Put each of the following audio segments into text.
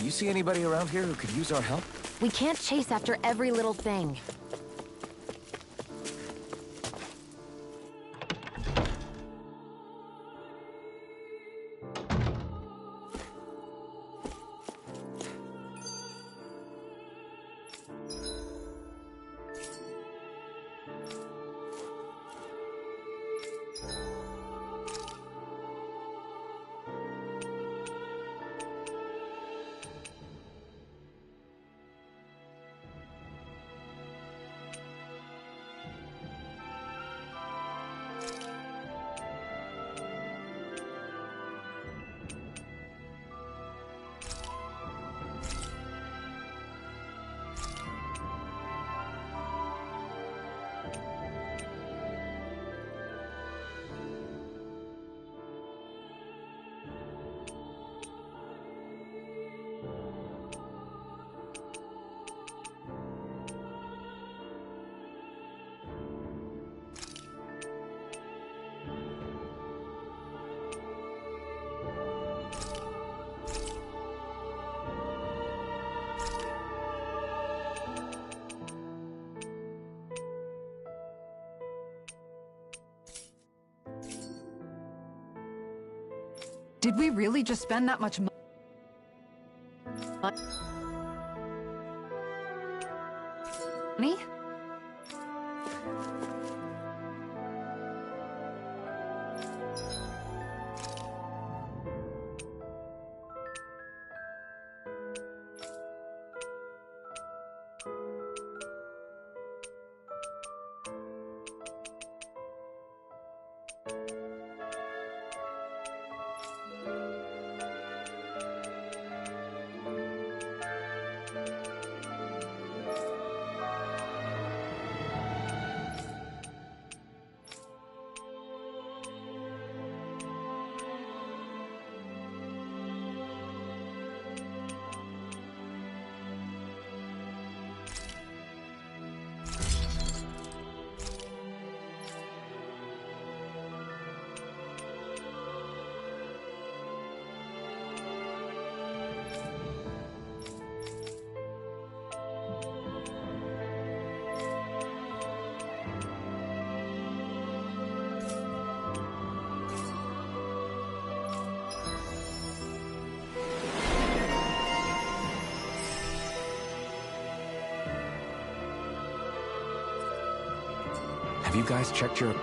you see anybody around here who could use our help? We can't chase after every little thing. Did we really just spend that much money? Have you guys checked your...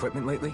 equipment lately?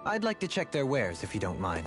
I'd like to check their wares if you don't mind.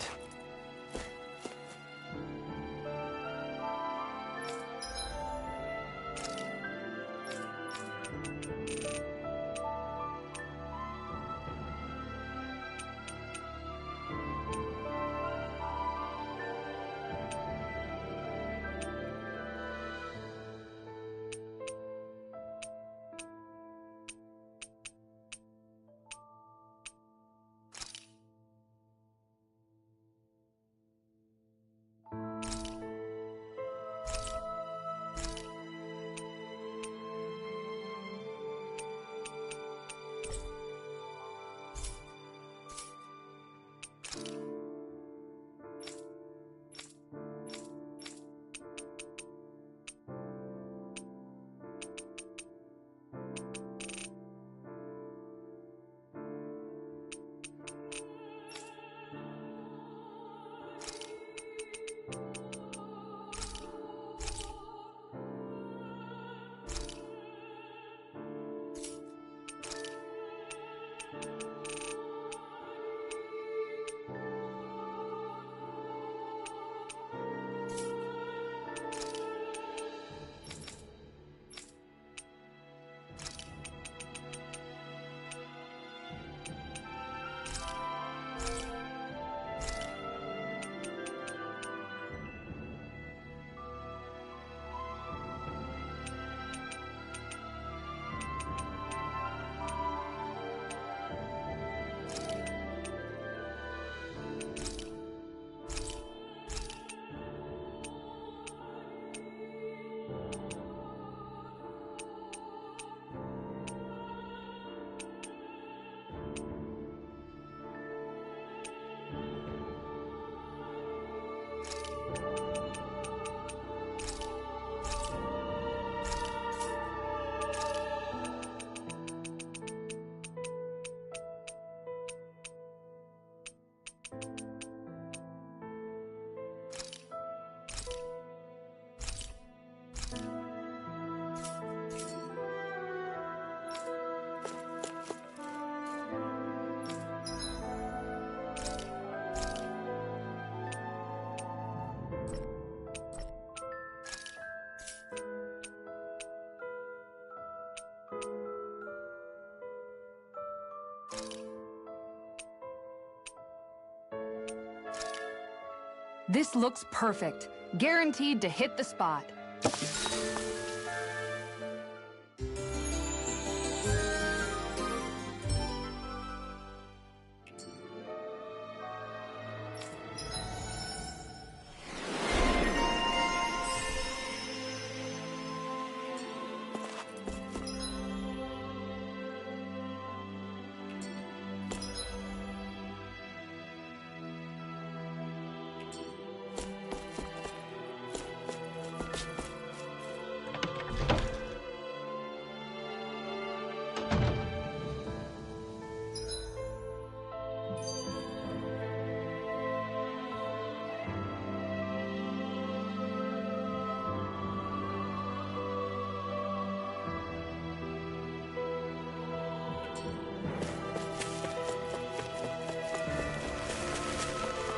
This looks perfect. Guaranteed to hit the spot.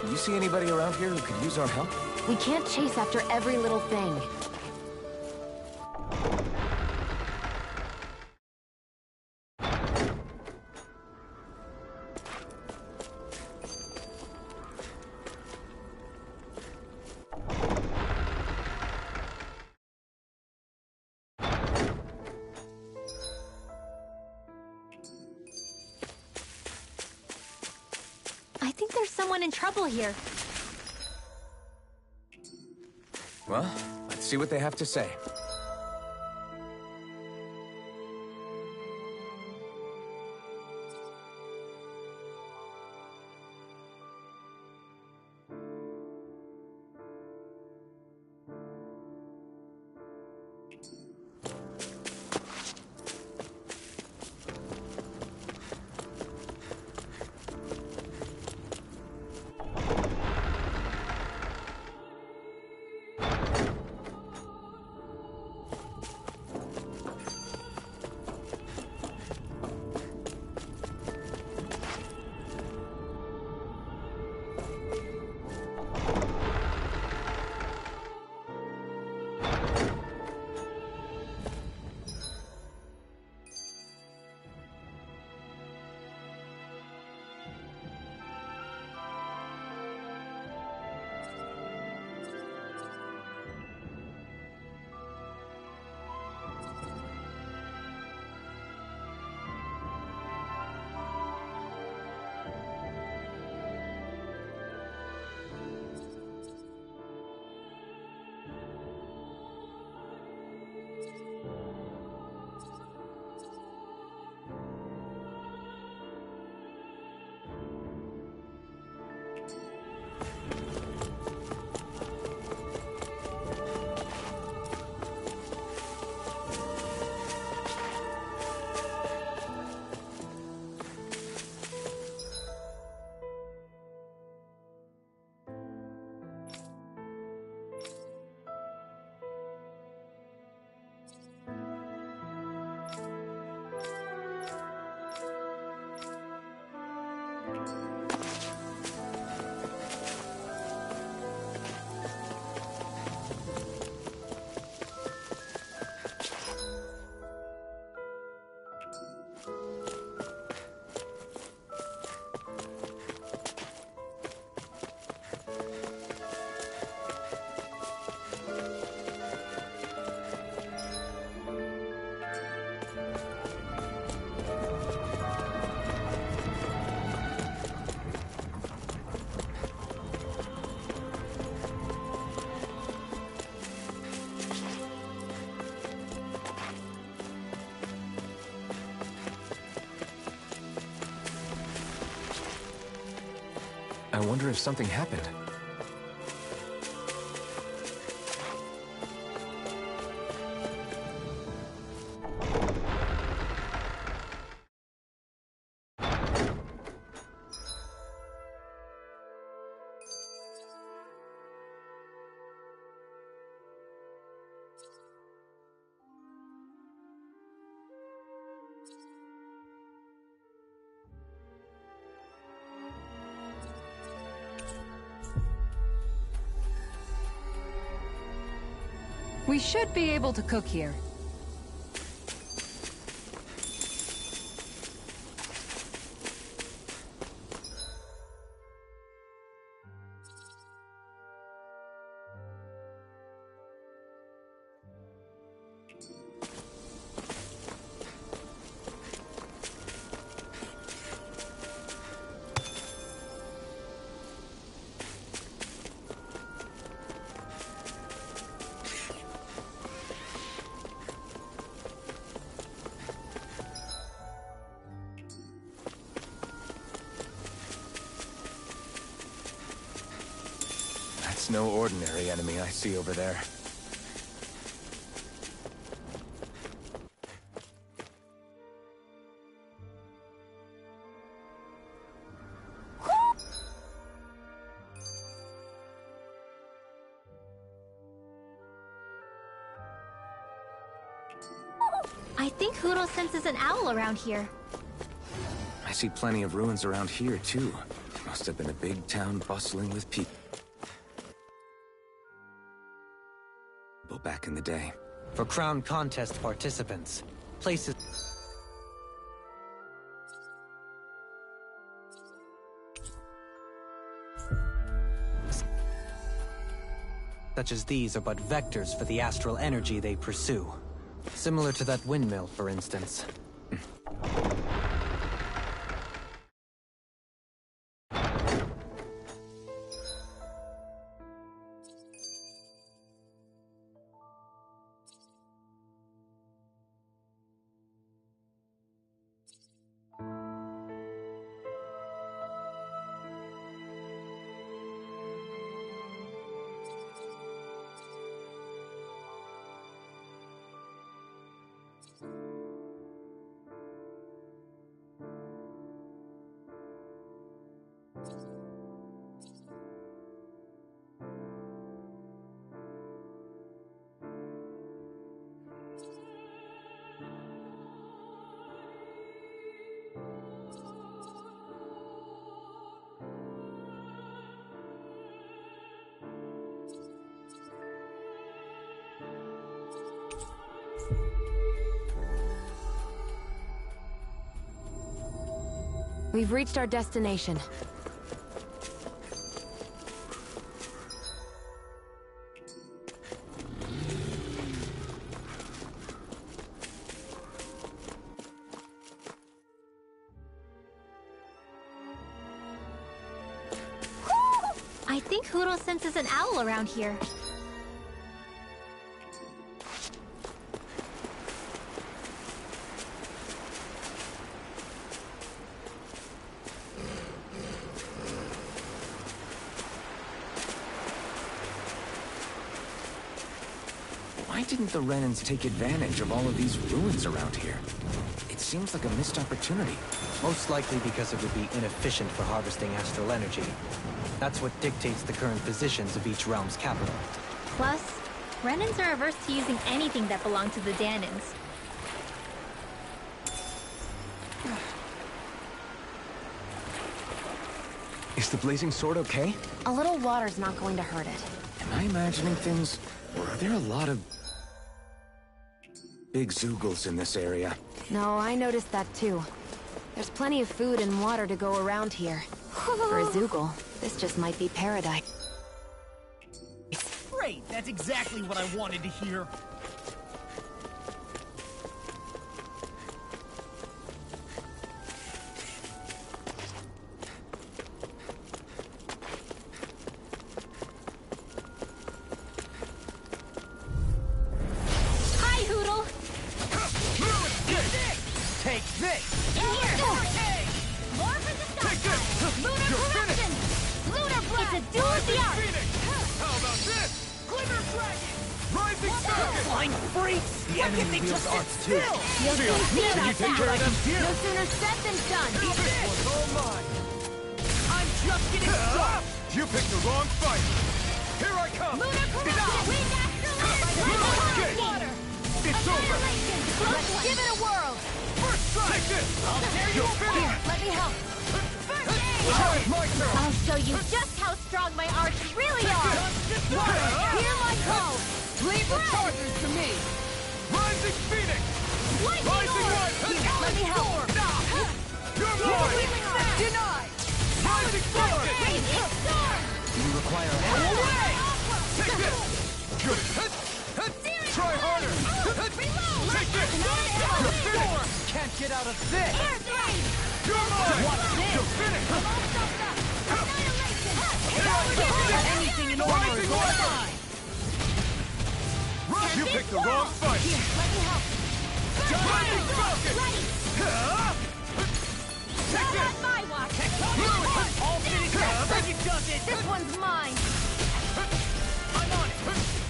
You see anybody around here who could use our help? We can't chase after every little thing. I think there's someone in trouble here. Well, let's see what they have to say. I wonder if something happened. We should be able to cook here. That's no ordinary enemy I see over there. I think Hoodle senses an owl around here. I see plenty of ruins around here, too. Must have been a big town bustling with people back in the day. For crown contest participants, places such as these are but vectors for the astral energy they pursue. Similar to that windmill, for instance. We've reached our destination. I think Hoodle senses an owl around here. Why didn't the Renans take advantage of all of these ruins around here? It seems like a missed opportunity. Most likely because it would be inefficient for harvesting astral energy. That's what dictates the current positions of each realm's capital. Plus, Renans are averse to using anything that belonged to the Danans. Is the blazing sword okay? A little water's not going to hurt it. Am I imagining things? Or are there a lot of big Zoogles in this area? No, I noticed that too. There's plenty of food and water to go around here. For a Zoogle, this just might be paradise. Great, that's exactly what I wanted to hear. Hi, Hoodle! Take this! In here! More for the stop! Lunar corruption! Rising Falcon! Flying freaks! The enemy wields arts too. You'll soon see Can you about take care of them? that. No sooner said than done. This one's all mine. I'm just getting started. You picked the wrong fight. Here I come. We naturally water. It's over. Let's give it a whirl. First strike. Take this. I'll tear you apart. Let me help. My turn. I'll show you just how strong my arts really are. Hear my call. Leave the chargers to me. Rising Phoenix. Lightning Rising orb. Light. Let me help. You're mine. Denied. Rising Falcon. Raging storm. Do you require help? Away. Take this. Good. Try harder. Take this. You're finished. Can't get out of this. Air blade. You're mine. You're finished. Anything in order is all mine. You picked the wrong fight. Let me help. Rising Falcon. Ready. Take Not this. on my watch. All finished. Second does it. This one's mine. I'm on it.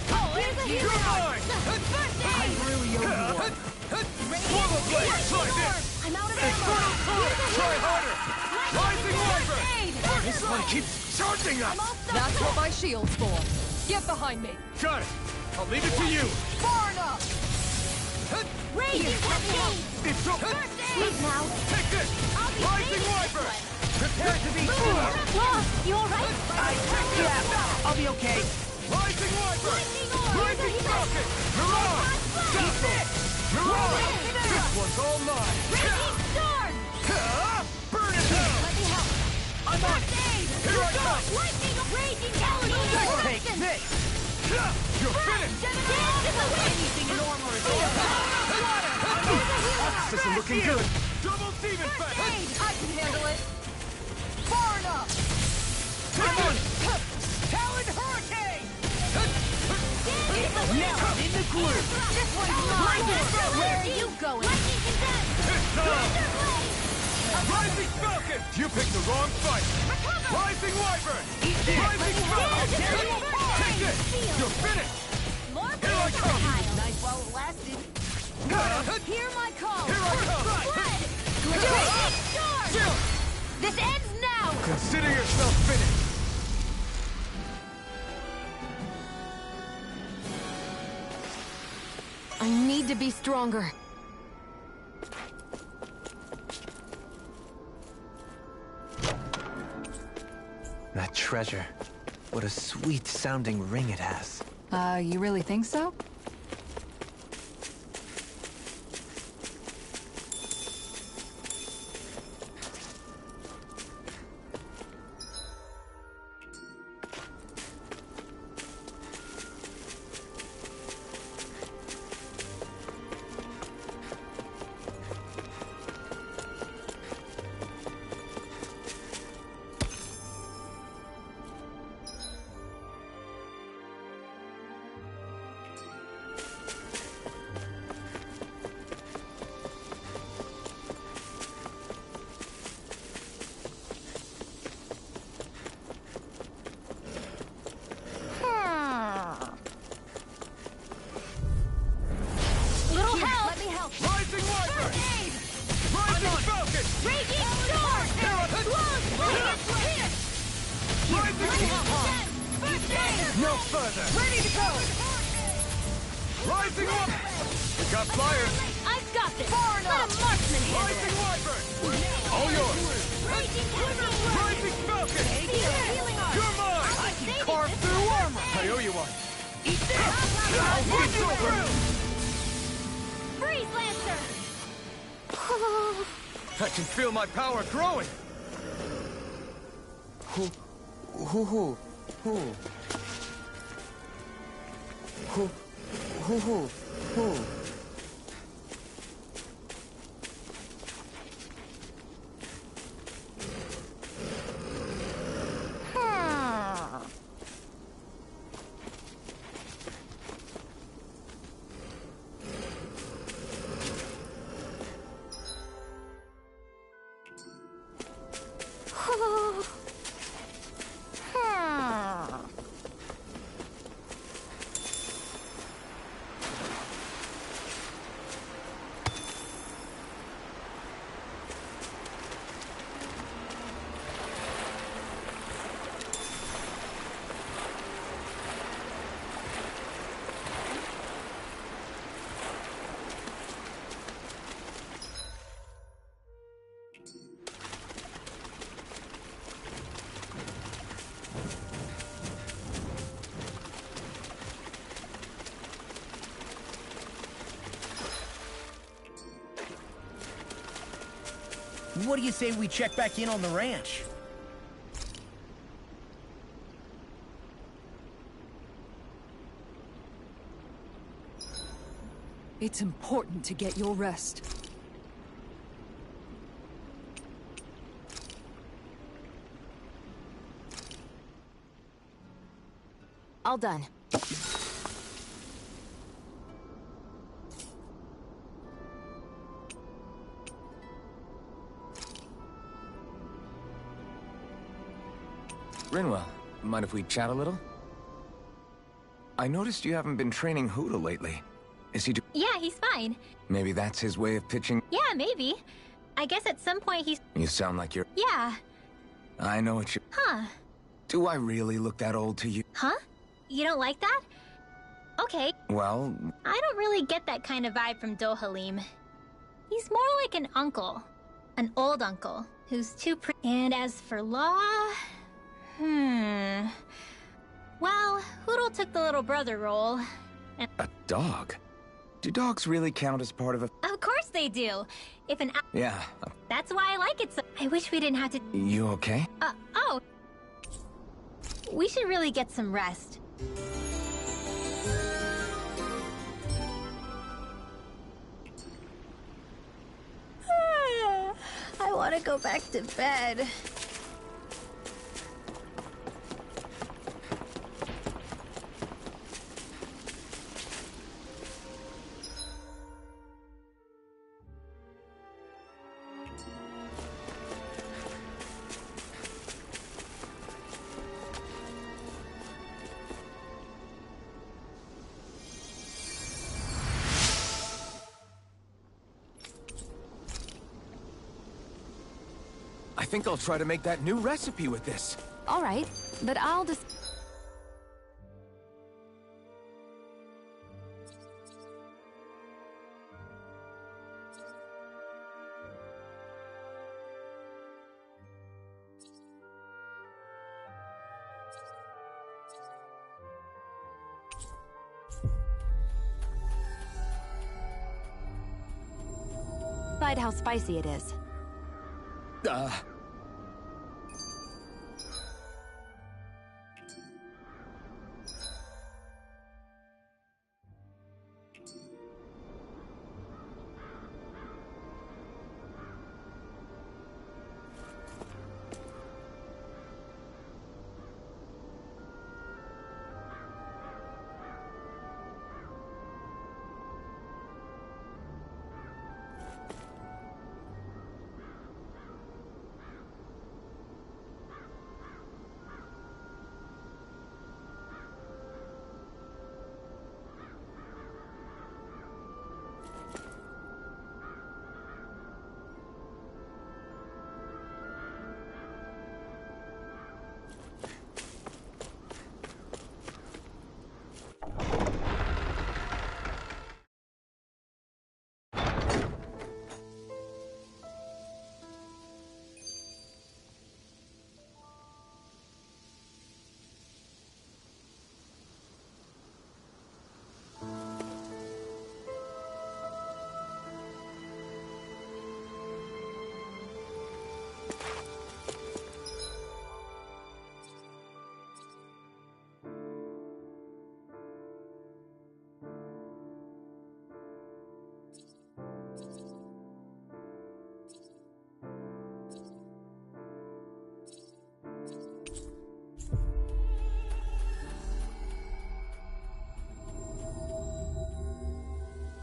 Oh, here's a You're hero. mine. First aid. Really owe you one. Swallow blade. Try this. I'm out of ammo. Try harder. Rising Wyvern. Aid. This one keeps charging us. That's what my shield's for. Get behind me. Got it. I'll leave it to you. Far enough. Raging cascade. It's over. Sweet now. Take this. Rising Wyvern. Prepare to be Whoa, you all right? Yeah, I'll be okay. Rising Wyvern. Rising Falcon. You're on. Stop it. You're on. This one's all mine. Raging storm. Burn it down. Let me help. I'm on it. Here I come. Lightning raging calendar. Take this. You're finished. Anything in armor is This isn't looking good. Double demon First fang. aid. I can handle it. Far enough. Come on. Talon Hurricane. Now I'm in the groove. this one's mine. Where are you going? Lightning condensed. It's time. Thunder blade. Rising Falcon. You picked the wrong fight. Rising Wyvern. Rising Falcon. Take it. You're finished. More Here I come. Nice while it lasted. Hear my call. Here I come. Spread. Raging storm. Chill. This ends now. Consider yourself finished. I need to be stronger. That treasure. What a sweet-sounding ring it has. You really think so? Little help. Let me help. Rising Wyvern. Rising Falcon. Raging storm. Rising First aid. No further. Ready to go. Rising Wyvern. We got flyers. I've got this. Far Let enough. a marksman handle Rising it. Wyvern. All yours. Raging cascade. Rising Falcon. Healing arm. You're mine. I can Carve through armor. I owe you one. Eat this. It's over. Freeze Lancer. I can feel my power growing. Who? Who? What do you say we check back in on the ranch? It's important to get your rest. All done. Rinwell, mind if we chat a little? I noticed you haven't been training Hoodle lately. Is he Yeah, he's fine. Maybe that's his way of pitching? Yeah, maybe. I guess at some point he's... You sound like you're... Yeah. I know what you... Huh. Do I really look that old to you? Huh? You don't like that? Okay. Well... I don't really get that kind of vibe from Dohalim. He's more like an uncle. An old uncle, who's too And as for Law... Well, Hoodle took the little brother role. And A dog? Do dogs really count as part of a... of course they do. If an... Yeah. That's why I like it so... I wish we didn't have to... You okay? Oh. We should really get some rest. I want to go back to bed. I think I'll try to make that new recipe with this. All right, but I'll just... Decide how spicy it is.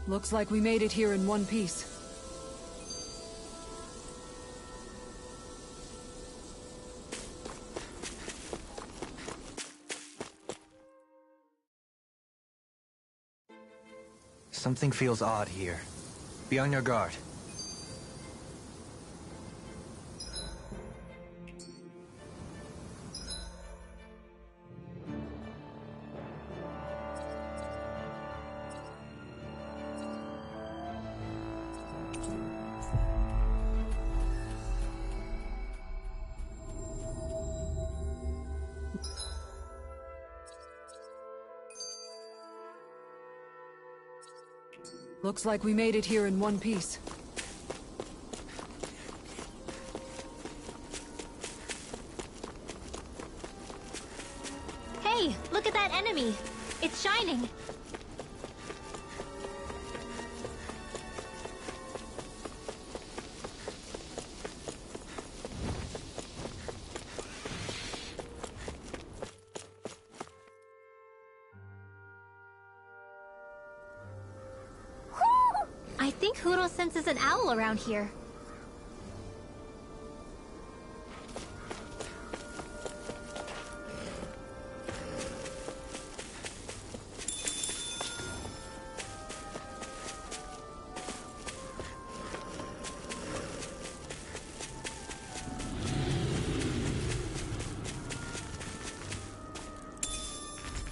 Looks like we made it here in one piece. Something feels odd here. Be on your guard. Looks like we made it here in one piece. enemy. It's shining. I think Hoodle senses an owl around here.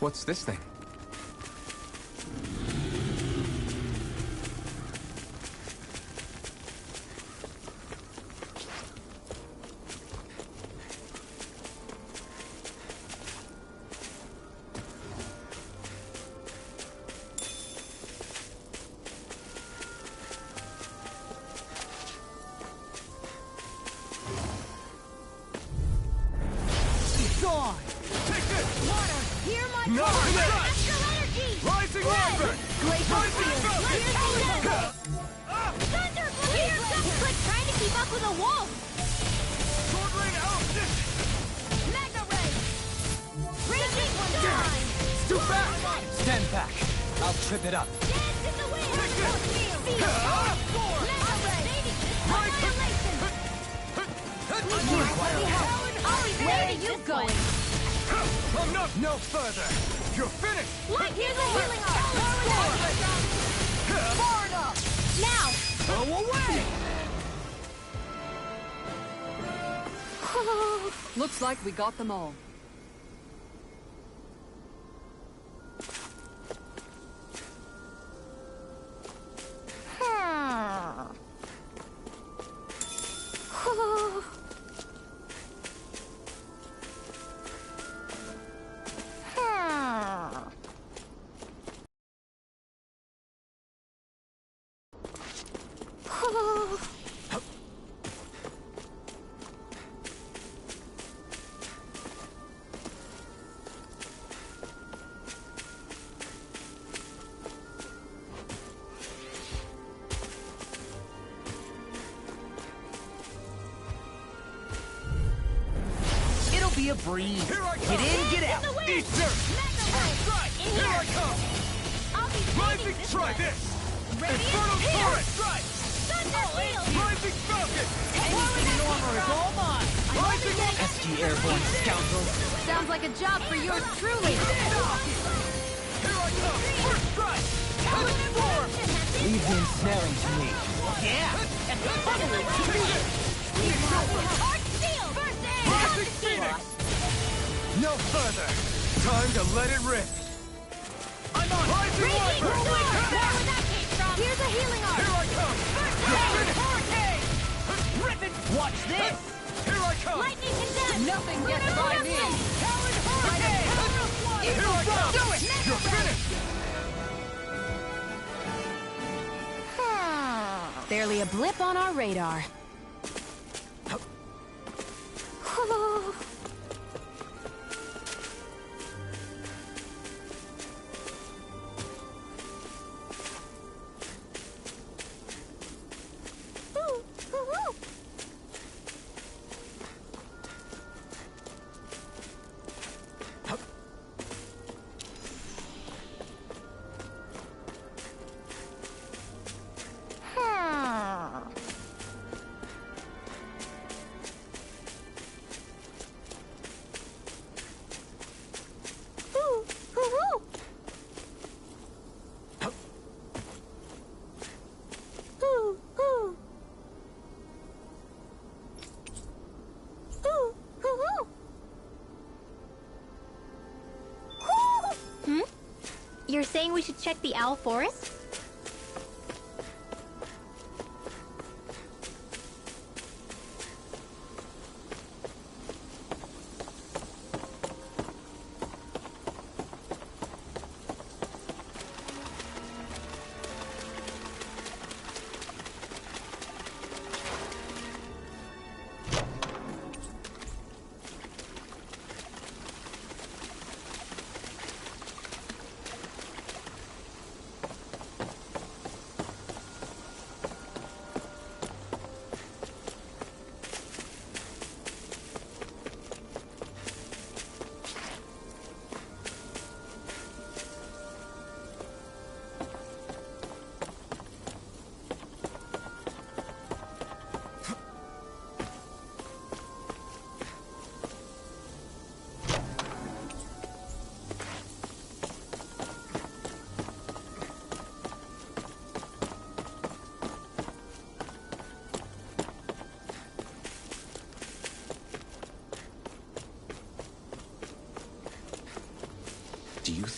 What's this thing? Gone! Take this! Water, hear my No! call! Shot! Astral energy! Rising Wyvern! Great Rising Fire! Falcon! Thunder! Here's it's like trying to keep up with a wolf! Sword Rain out! Magna Ray! Raging Storm! It's too fast! Stand back. I'll trip it up. Dance in the wind! Take this! Feel! Magna Ray! Annihilation! You require help. Where are you going? I'm not no further! You're finished! Here's a healing arm! Far enough! Now! Go away! Looks like we got them all. It'll be a breeze. Here I come! Get in, get out! Eat dirt! First strike! Here I come! I'll be Rising, try this! Infernal Torrent! Strike! Thunder Wheel! Rising Falcon! Armor is all mine! Rising FG airborne scoundrel. Sounds like a job for yours truly! Here I come! First strike! Transform! Leave the ensnaring to me. Arc Steel! First aid! Rising Phoenix! No further! Time to let it rip! I'm on! Rising Raging Wyvern! Storm! Where that came from? Here's a healing arm! Here I come! You're finished! Hurricane! Rippin'! Watch this! Here I come! Lightning Condemned! Nothing gets by me. Talon Hurricane! Here I come! Do it! You're finished! Barely a blip on our radar. You're saying we should check the Owl Forest?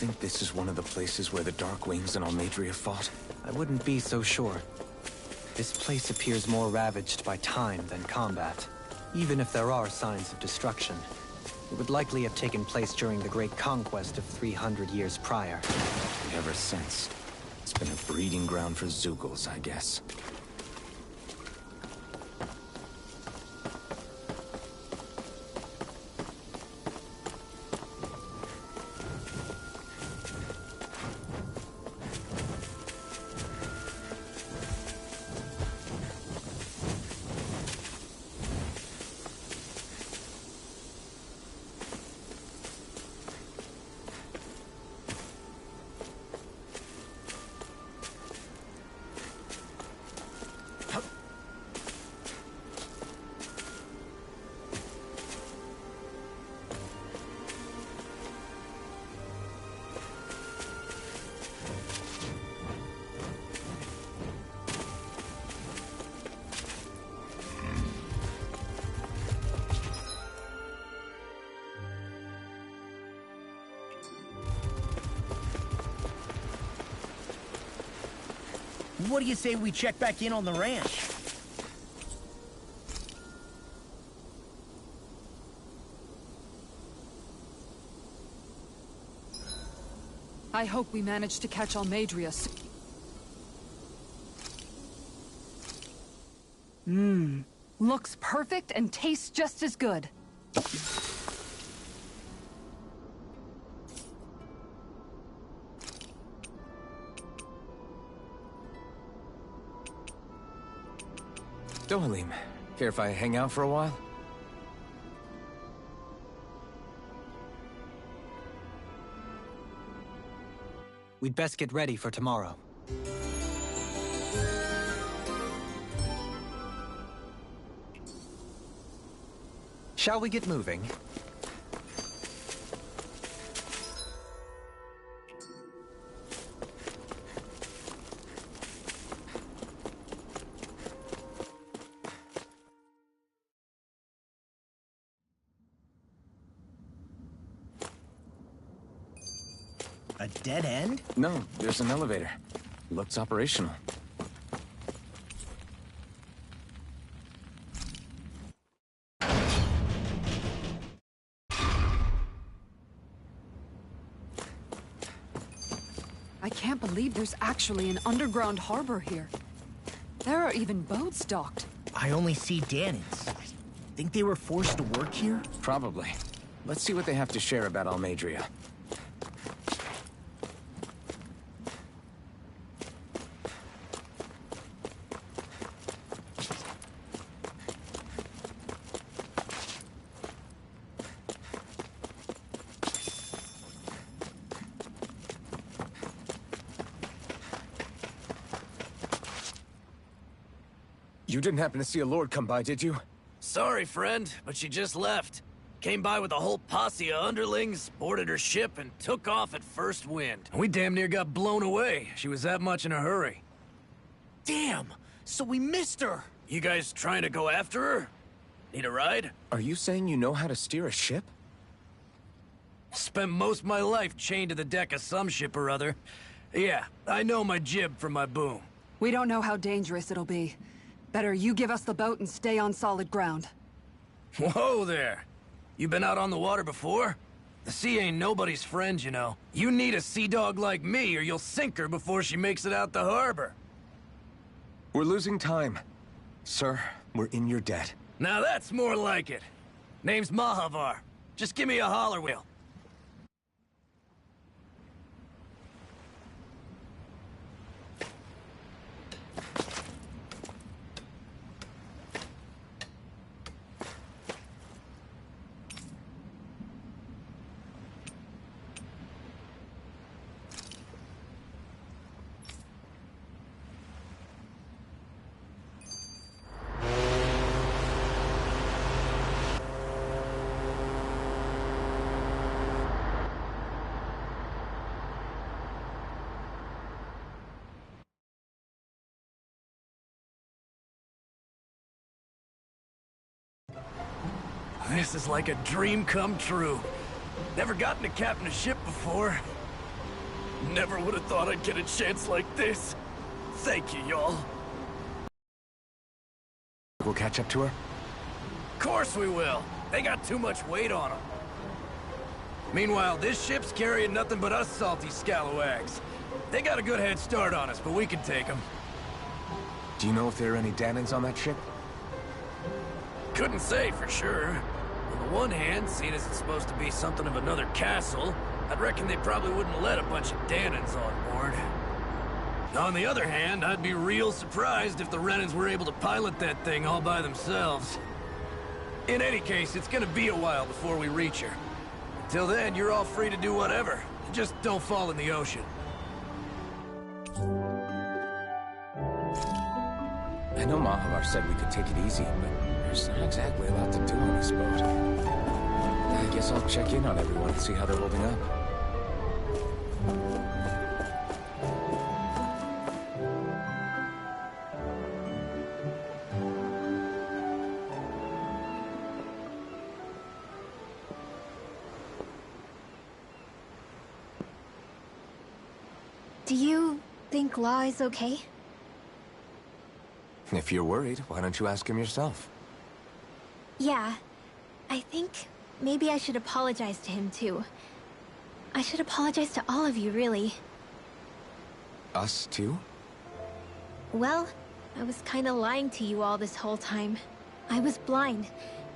think this is one of the places where the Dark Wings and Almadria fought? I wouldn't be so sure. This place appears more ravaged by time than combat. Even if there are signs of destruction, it would likely have taken place during the Great Conquest of 300 years prior. Ever since. It's been a breeding ground for Zeugles, I guess. What do you say we check back in on the ranch? I hope we manage to catch Almadria soon. Looks perfect and tastes just as good. Dohalim, care if I hang out for a while? We'd best get ready for tomorrow. Shall we get moving? A dead end? No, there's an elevator. Looks operational. I can't believe there's actually an underground harbor here. There are even boats docked. I only see Danans. Think they were forced to work here? Probably. Let's see what they have to share about Almadria. You didn't happen to see a lord come by, did you? Sorry, friend, but she just left. Came by with a whole posse of underlings, boarded her ship, and took off at first wind. We damn near got blown away. She was that much in a hurry. Damn! So we missed her! You guys trying to go after her? Need a ride? Are you saying you know how to steer a ship? Spent most of my life chained to the deck of some ship or other. Yeah, I know my jib from my boom. We don't know how dangerous it'll be. Better you give us the boat and stay on solid ground. Whoa there! You been out on the water before? The sea ain't nobody's friend, you know. You need a sea dog like me or you'll sink her before she makes it out the harbor. We're losing time. Sir, we're in your debt. Now that's more like it. Name's Mahavar. Just give me a holler wheel. This is like a dream come true. Never gotten to captain a ship before. Never would have thought I'd get a chance like this. Thank you, y'all. We'll catch up to her? Course we will. They got too much weight on them. Meanwhile, this ship's carrying nothing but us salty scalawags. They got a good head start on us, but we can take them. Do you know if there are any Danans on that ship? Couldn't say for sure. On the one hand, seeing as it's supposed to be something of another castle, I'd reckon they probably wouldn't let a bunch of Danans on board. On the other hand, I'd be real surprised if the Renans were able to pilot that thing all by themselves. In any case, it's gonna be a while before we reach her. Till then, you're all free to do whatever. Just don't fall in the ocean. I know Mahavar said we could take it easy, but there's not exactly a lot to do on this boat. I guess I'll check in on everyone and see how they're holding up. Do you think Law is okay? If you're worried, why don't you ask him yourself? Yeah. I think maybe I should apologize to him too. I should apologize to all of you, really. Us too? Well, I was kinda lying to you all this whole time. I was blind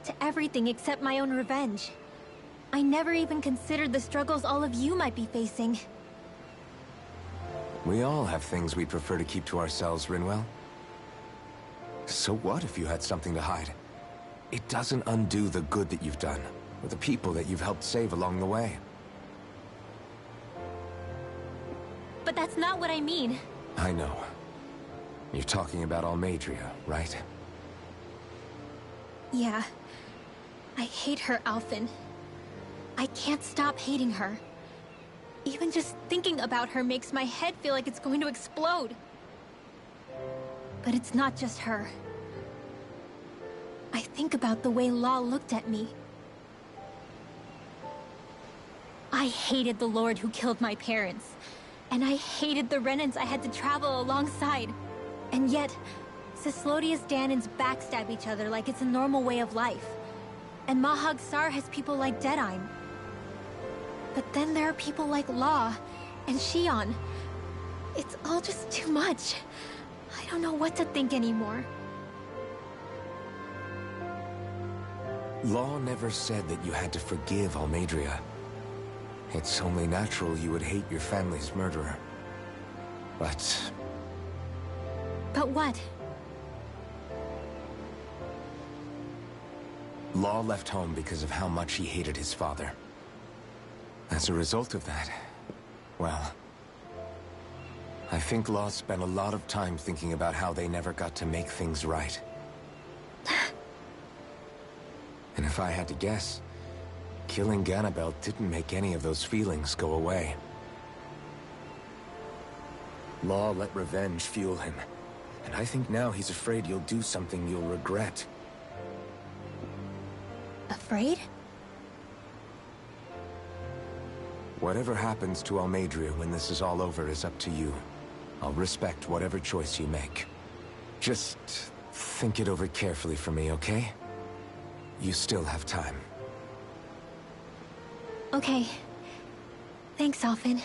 to everything except my own revenge. I never even considered the struggles all of you might be facing. We all have things we'd prefer to keep to ourselves, Rinwell. So what if you had something to hide? It doesn't undo the good that you've done, or the people that you've helped save along the way. But that's not what I mean. I know. You're talking about Almadria, right? Yeah. I hate her, Alphen. I can't stop hating her. Even just thinking about her makes my head feel like it's going to explode. But it's not just her. I think about the way Law looked at me. I hated the Lord who killed my parents. And I hated the Renans I had to travel alongside. And yet, Cislodia's Danans backstab each other like it's a normal way of life. And Mahag Sar has people like Deadeye. But then there are people like Law and Shion. It's all just too much. I don't know what to think anymore. Law never said that you had to forgive Almadria. It's only natural you would hate your family's murderer. But what? Law left home because of how much he hated his father. As a result of that, well, I think Law spent a lot of time thinking about how they never got to make things right. And if I had to guess, killing Ganabel didn't make any of those feelings go away. Law let revenge fuel him, and I think now he's afraid you'll do something you'll regret. Afraid? Whatever happens to Almadria when this is all over is up to you. I'll respect whatever choice you make. Just think it over carefully for me, okay? You still have time. Okay. Thanks, Alphen.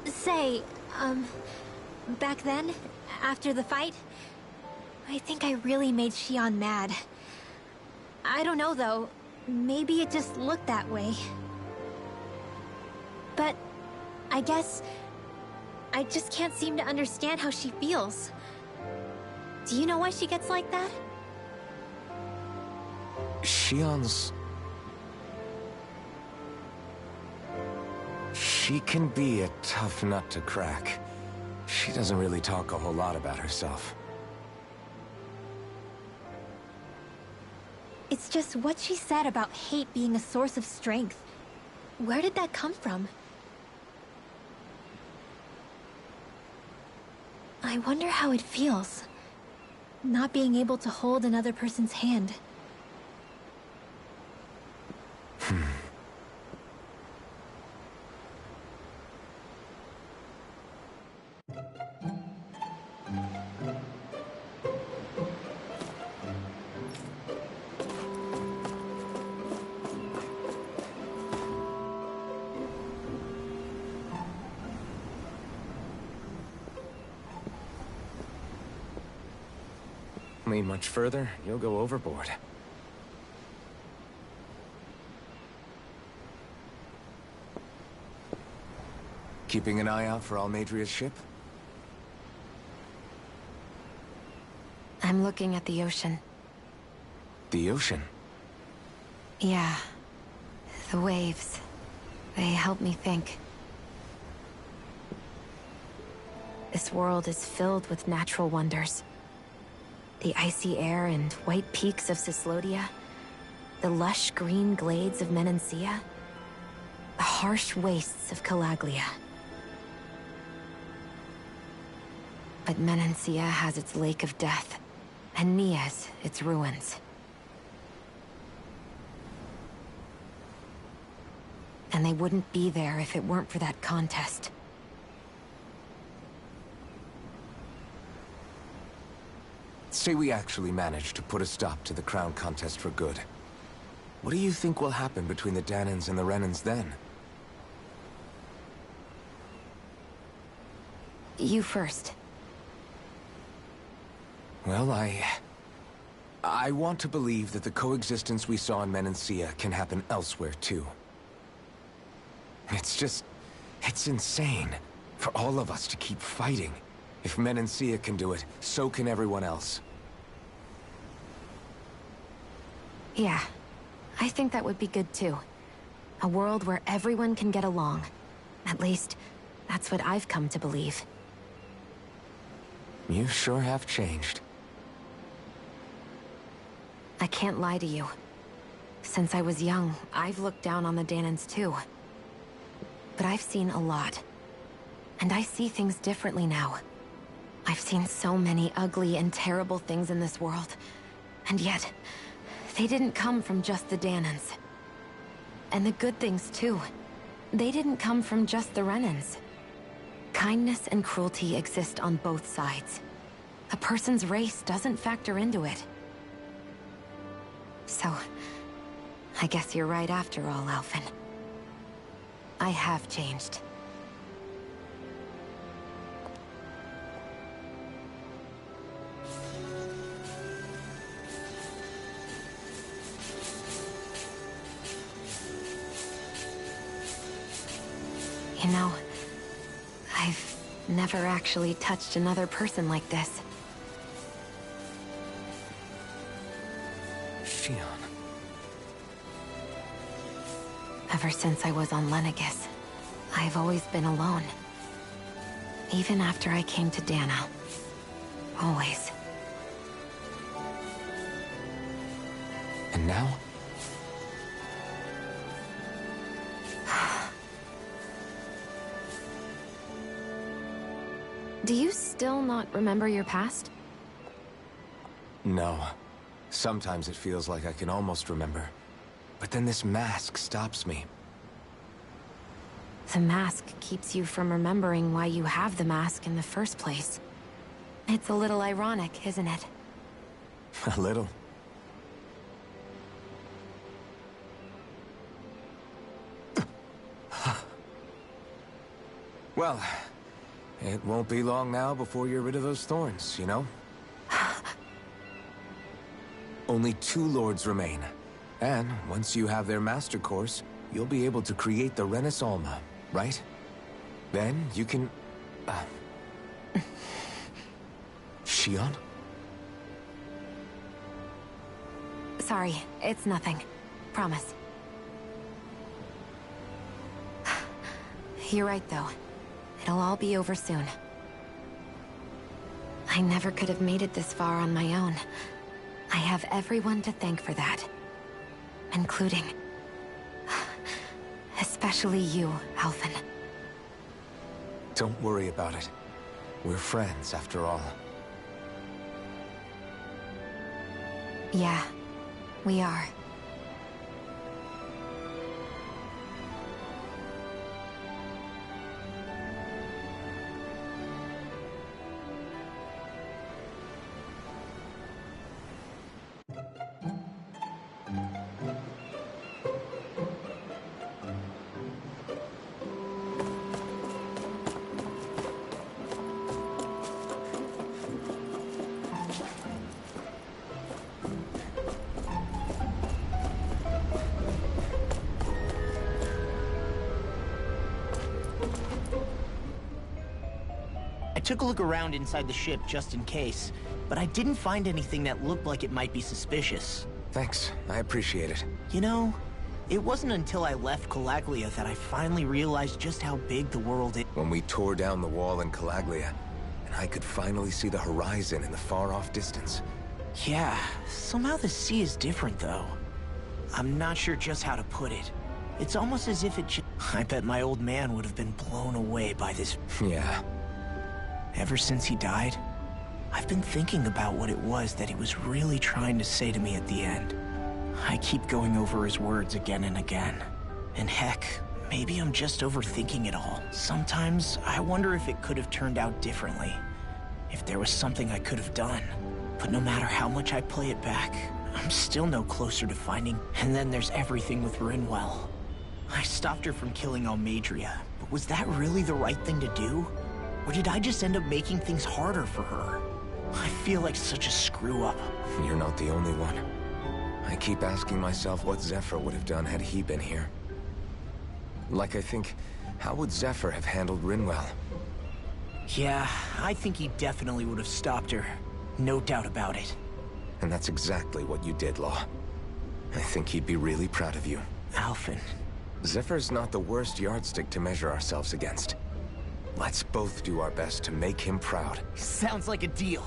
Say, back then, after the fight, I think I really made Shion mad. I don't know, though. Maybe it just looked that way. But I guess I just can't seem to understand how she feels. Do you know why she gets like that? Shion's... She can be a tough nut to crack. She doesn't really talk a whole lot about herself. It's just what she said about hate being a source of strength. Where did that come from? I wonder how it feels, not being able to hold another person's hand. lean much further, you'll go overboard. Keeping an eye out for Almadria's ship? I'm looking at the ocean. The ocean? Yeah. The waves. They help me think. This world is filled with natural wonders. The icy air and white peaks of Cyslodia. The lush green glades of Menancia. The harsh wastes of Calaglia. But Menancia has its Lake of Death, and Nias its ruins. And they wouldn't be there if it weren't for that contest. Say we actually manage to put a stop to the crown contest for good. What do you think will happen between the Danans and the Renans then? You first. Well, I want to believe that the coexistence we saw in Menancia can happen elsewhere, too. It's insane for all of us to keep fighting. If Menancia can do it, so can everyone else. Yeah, I think that would be good too. A world where everyone can get along. At least, that's what I've come to believe. You sure have changed. I can't lie to you. Since I was young, I've looked down on the Danans too. But I've seen a lot. And I see things differently now. I've seen so many ugly and terrible things in this world. And yet, they didn't come from just the Danans. And the good things too. They didn't come from just the Renans. Kindness and cruelty exist on both sides. A person's race doesn't factor into it. So, I guess you're right after all, Alphen. I have changed. You know, I've never actually touched another person like this. Shion. Ever since I was on Lenegis, I've always been alone. Even after I came to Dana. Always. And now? Do you still not remember your past? No. Sometimes it feels like I can almost remember. But then this mask stops me. The mask keeps you from remembering why you have the mask in the first place. It's a little ironic, isn't it? A little. Well, it won't be long now before you're rid of those thorns, you know? Only 2 lords remain. And once you have their master course, you'll be able to create the Renis Alma, right? Then you can... Shion? Sorry, it's nothing. Promise. You're right, though. It'll all be over soon. I never could have made it this far on my own. I have everyone to thank for that. Including... especially you, Alphen. Don't worry about it. We're friends, after all. Yeah, we are. took a look around inside the ship just in case, but I didn't find anything that looked like it might be suspicious. Thanks, I appreciate it. You know, it wasn't until I left Calaglia that I finally realized just how big the world is. When we tore down the wall in Calaglia, and I could finally see the horizon in the far-off distance. Yeah, somehow the sea is different, though. I'm not sure just how to put it. It's almost as if it I bet my old man would have been blown away by this. Yeah. Ever since he died, I've been thinking about what it was that he was really trying to say to me at the end. I keep going over his words again and again. And heck, maybe I'm just overthinking it all. Sometimes I wonder if it could have turned out differently. If there was something I could have done. But no matter how much I play it back, I'm still no closer to finding. And then there's everything with Rinwell. I stopped her from killing Almadria, but was that really the right thing to do? Or did I just end up making things harder for her? I feel like such a screw-up. You're not the only one. I keep asking myself what Zephyr would have done had he been here. Like I think, how would Zephyr have handled Rinwell? Yeah, I think he definitely would have stopped her. No doubt about it. And that's exactly what you did, Law. I think he'd be really proud of you. Alphen. Zephyr's not the worst yardstick to measure ourselves against. Let's both do our best to make him proud. Sounds like a deal.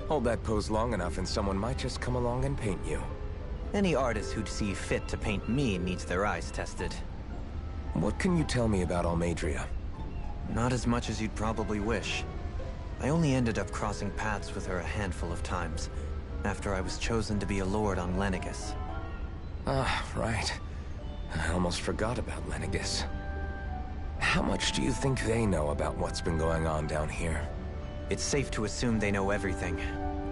Hold that pose long enough and someone might just come along and paint you. Any artist who'd see fit to paint me needs their eyes tested. What can you tell me about Almadria? Not as much as you'd probably wish. I only ended up crossing paths with her a handful of times, after I was chosen to be a lord on Lenegis. Ah, right. I almost forgot about Lenegis. How much do you think they know about what's been going on down here? It's safe to assume they know everything,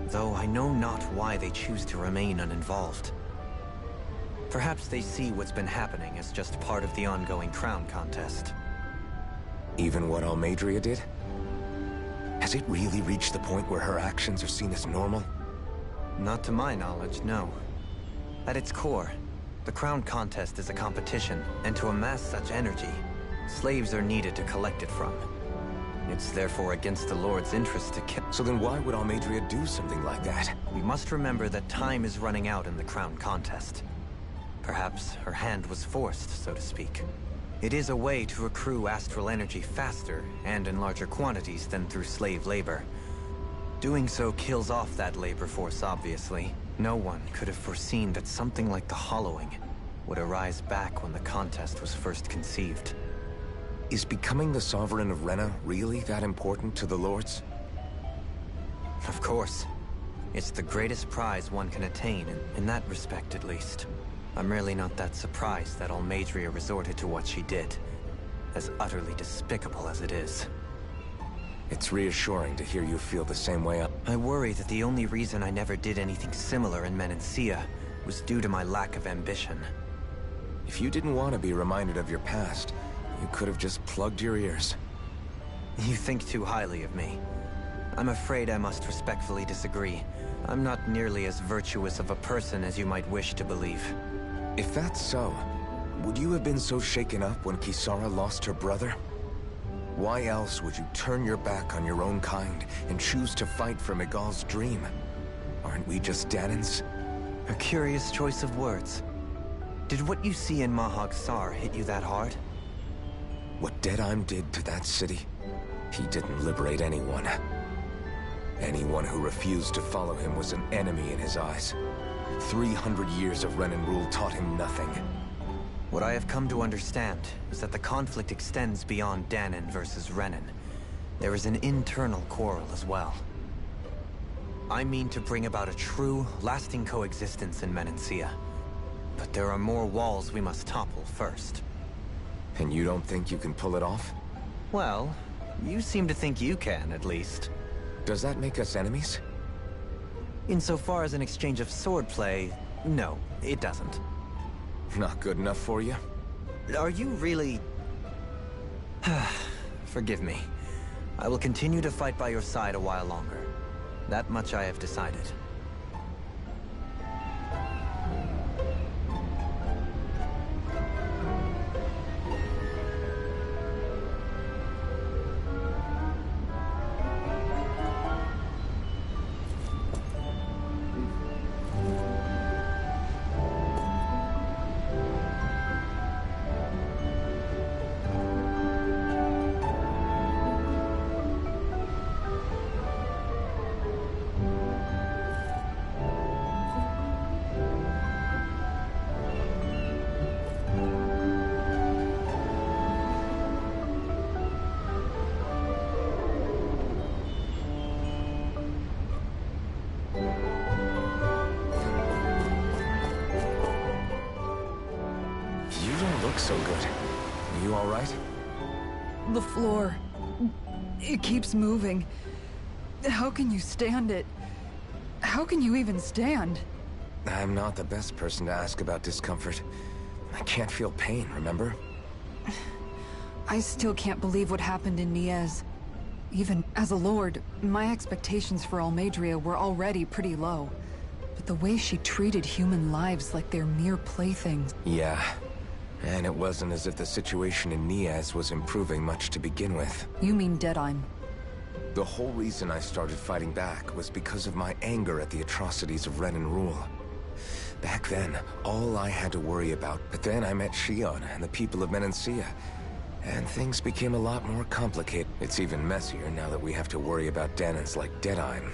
though I know not why they choose to remain uninvolved. Perhaps they see what's been happening as just part of the ongoing crown contest. Even what Almadria did? Has it really reached the point where her actions are seen as normal? Not to my knowledge, no. At its core, the crown contest is a competition, and to amass such energy, slaves are needed to collect it from. It's therefore against the Lord's interest to kill. So then why would Almadria do something like that? We must remember that time is running out in the crown contest. Perhaps her hand was forced, so to speak. It is a way to accrue astral energy faster and in larger quantities than through slave labor. Doing so kills off that labor force, obviously. No one could have foreseen that something like the Hollowing would arise back when the contest was first conceived. Is becoming the Sovereign of Rena really that important to the Lords? Of course. It's the greatest prize one can attain, in that respect at least. I'm really not that surprised that Almadria resorted to what she did, as utterly despicable as it is. It's reassuring to hear you feel the same way. I worry that the only reason I never did anything similar in Menancia was due to my lack of ambition. If you didn't want to be reminded of your past, you could have just plugged your ears. You think too highly of me. I'm afraid I must respectfully disagree. I'm not nearly as virtuous of a person as you might wish to believe. If that's so, would you have been so shaken up when Kisara lost her brother? Why else would you turn your back on your own kind and choose to fight for Miguel's dream? Aren't we just Danans? A curious choice of words. Did what you see in Mahag Sar hit you that hard? What Deadheim did to that city, he didn't liberate anyone. Anyone who refused to follow him was an enemy in his eyes. 300 years of Renan rule taught him nothing. What I have come to understand is that the conflict extends beyond Danan versus Renan. There is an internal quarrel as well. I mean to bring about a true, lasting coexistence in Menancia. But there are more walls we must topple first. And you don't think you can pull it off? Well, you seem to think you can, at least. Does that make us enemies? Insofar as an exchange of swordplay, no, it doesn't. Not good enough for you? Are you really... Forgive me. I will continue to fight by your side a while longer. That much I have decided. so good. Are you all right? The floor. It keeps moving. How can you stand it? How can you even stand? I'm not the best person to ask about discomfort. I can't feel pain, remember? I still can't believe what happened in Niez. Even as a lord, my expectations for Almeidrea were already pretty low. But the way she treated human lives like they're mere playthings... Yeah. And it wasn't as if the situation in Niez was improving much to begin with. You mean Deadheim? The whole reason I started fighting back was because of my anger at the atrocities of Renin rule. Back then, all I had to worry about, but then I met Shion and the people of Menancia, and things became a lot more complicated. It's even messier now that we have to worry about Danans like Deadheim.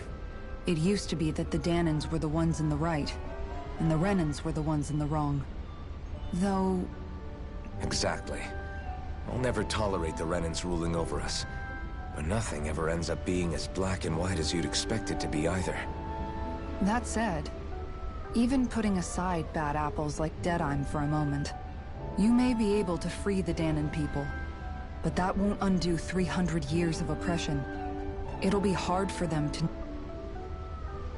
It used to be that the Danans were the ones in the right, and the Renans were the ones in the wrong. Though... Exactly. I'll never tolerate the Renans ruling over us. But nothing ever ends up being as black and white as you'd expect it to be either. That said, even putting aside bad apples like Deadheim for a moment, you may be able to free the Danan people, but that won't undo 300 years of oppression. It'll be hard for them to...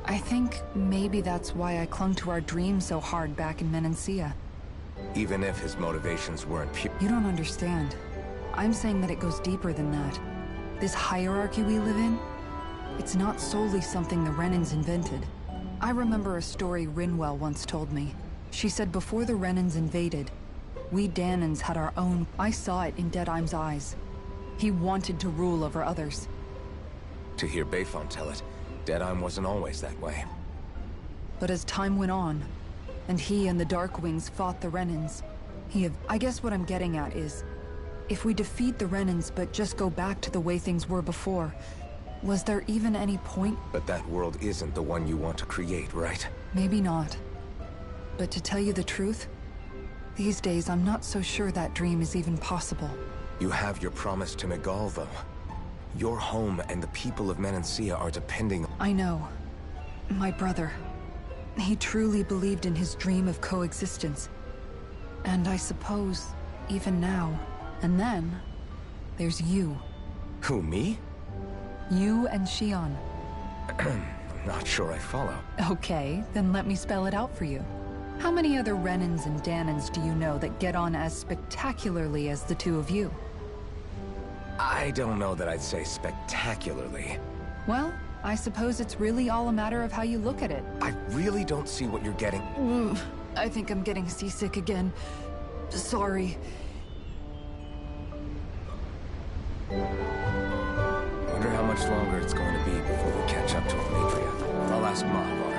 I think maybe that's why I clung to our dream so hard back in Menancia. Even if his motivations weren't pure... You don't understand. I'm saying that it goes deeper than that. This hierarchy we live in, it's not solely something the Renans invented. I remember a story Rinwell once told me. She said before the Renans invaded, we Danans had our own... I saw it in Deadheim's eyes. He wanted to rule over others. To hear Bayfon tell it, Deadheim wasn't always that way. But as time went on, and he and the Darkwings fought the Renans, I guess what I'm getting at is, if we defeat the Renans but just go back to the way things were before, was there even any point? But that world isn't the one you want to create, right? Maybe not. But to tell you the truth, these days I'm not so sure that dream is even possible. You have your promise to Megal, though. Your home and the people of Menancia are depending... I know. My brother. He truly believed in his dream of coexistence. And I suppose, even now... And then, there's you. Who, me? You and Shion. I'm not sure I follow. Okay, then let me spell it out for you. How many other Renans and Danans do you know that get on as spectacularly as the two of you? I don't know that I'd say spectacularly. Well, I suppose it's really all a matter of how you look at it. I really don't see what you're getting. I think I'm getting seasick again. Sorry. Wonder how much longer it's going to be before we catch up to Almeidrea. I'll ask Mom.